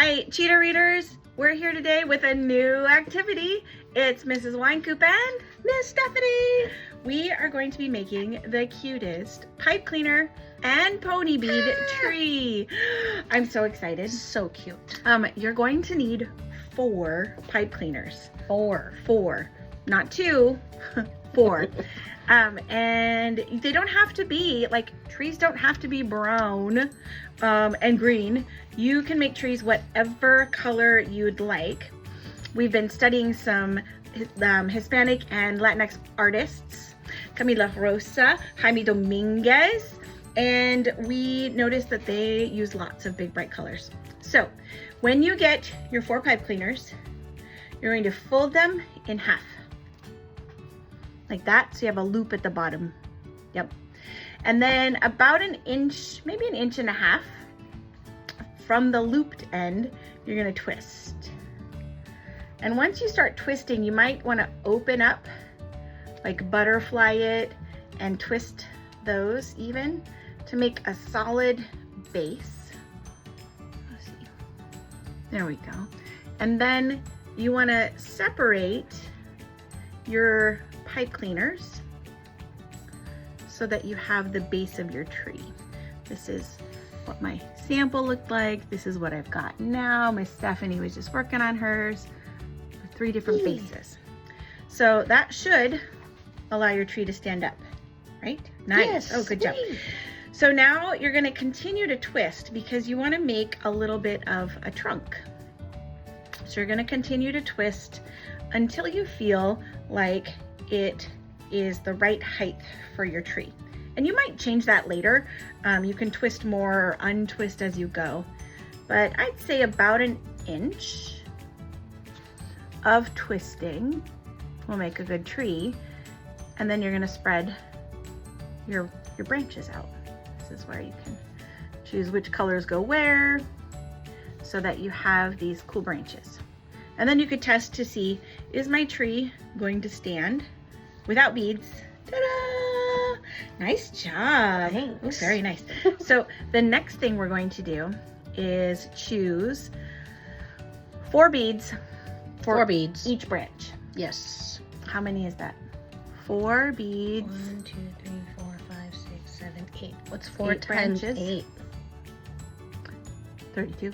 Hi, Cheetah Readers. We're here today with a new activity. It's Mrs. Winecoop and Miss Stephanie. We are going to be making the cutest pipe cleaner and pony bead tree. I'm so excited. So cute. You're going to need 4 pipe cleaners. 4. 4, not 2, 4. And they don't have to be, like, trees don't have to be brown and green. You can make trees whatever color you'd like. We've been studying some Hispanic and Latinx artists, Camila Rosa, Jaime Dominguez, and we noticed that they use lots of big bright colors. So when you get your 4 pipe cleaners, you're going to fold them in half. Like that, so you have a loop at the bottom. Yep. And then about an inch, maybe an inch and a half from the looped end, you're gonna twist. And once you start twisting, you might wanna open up, like butterfly it and twist those even to make a solid base. Let's see. There we go. And then you wanna separate your pipe cleaners so that you have the base of your tree. This is what my sample looked like. This is what I've got now. Miss Stephanie was just working on hers with 3 different bases. So that should allow your tree to stand up, right? Nice. Yes. Oh, good job. So now you're going to continue to twist because you want to make a little bit of a trunk. So you're going to continue to twist until you feel like it is the right height for your tree. And you might change that later. You can twist more or untwist as you go. But I'd say about an inch of twisting will make a good tree. And then you're gonna spread your branches out. This is where you can choose which colors go where so that you have these cool branches. And then you could test to see, is my tree going to stand without beads? Ta-da! Nice job. Thanks. Ooh, very nice. So the next thing we're going to do is choose 4 beads for 4 beads. each branch. Yes. How many is that? 4 beads. 1, 2, 3, 4, 5, 6, 7, 8. What's 4 8 times branches. 8? 32.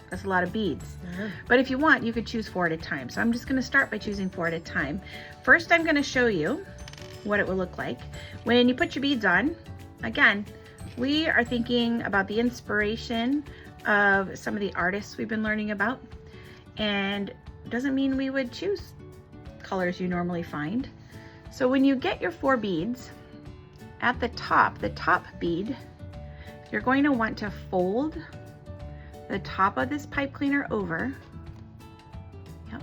That's a lot of beads. Uh-huh. But if you want, you could choose 4 at a time. So I'm just gonna start by choosing 4 at a time. First, I'm gonna show you what it will look like. When you put your beads on, again, we are thinking about the inspiration of some of the artists we've been learning about. And it doesn't mean we would choose colors you normally find. So when you get your 4 beads, at the top bead, you're going to want to fold the top of this pipe cleaner over, yep,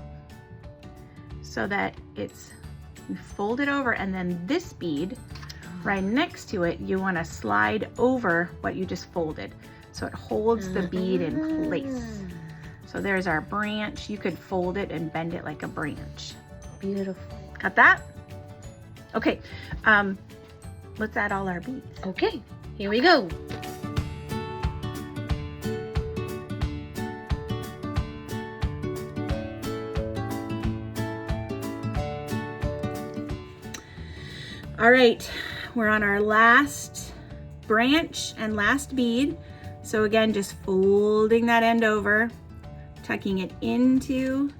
so that you fold it over, and then this bead right next to it, you want to slide over what you just folded so it holds the bead in place. So there's our branch. You could fold it and bend it like a branch. Beautiful. Got that? Okay, let's add all our beads. Okay, here we go. All right, we're on our last branch and last bead. So again, just folding that end over, tucking it into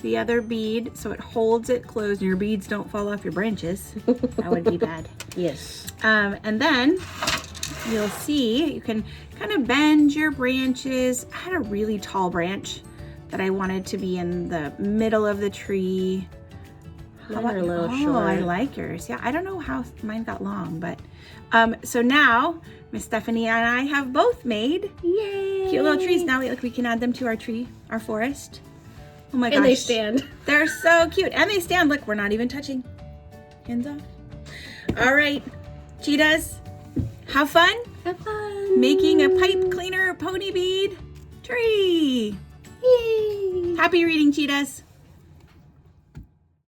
the other bead so it holds it closed and your beads don't fall off your branches. That would be bad. Yes. And then you'll see you can kind of bend your branches. I had a really tall branch that I wanted to be in the middle of the tree. Mine are a little short. I like yours. Yeah, I don't know how mine got long, but so now Miss Stephanie and I have both made Yay! cute little trees. Now look, we can add them to our tree, our forest. Oh my gosh. And they stand. They're so cute. And they stand. Look, we're not even touching. Hands off. All right, cheetahs, have fun. Have fun. Making a pipe cleaner pony bead tree. Yay! Happy reading, cheetahs.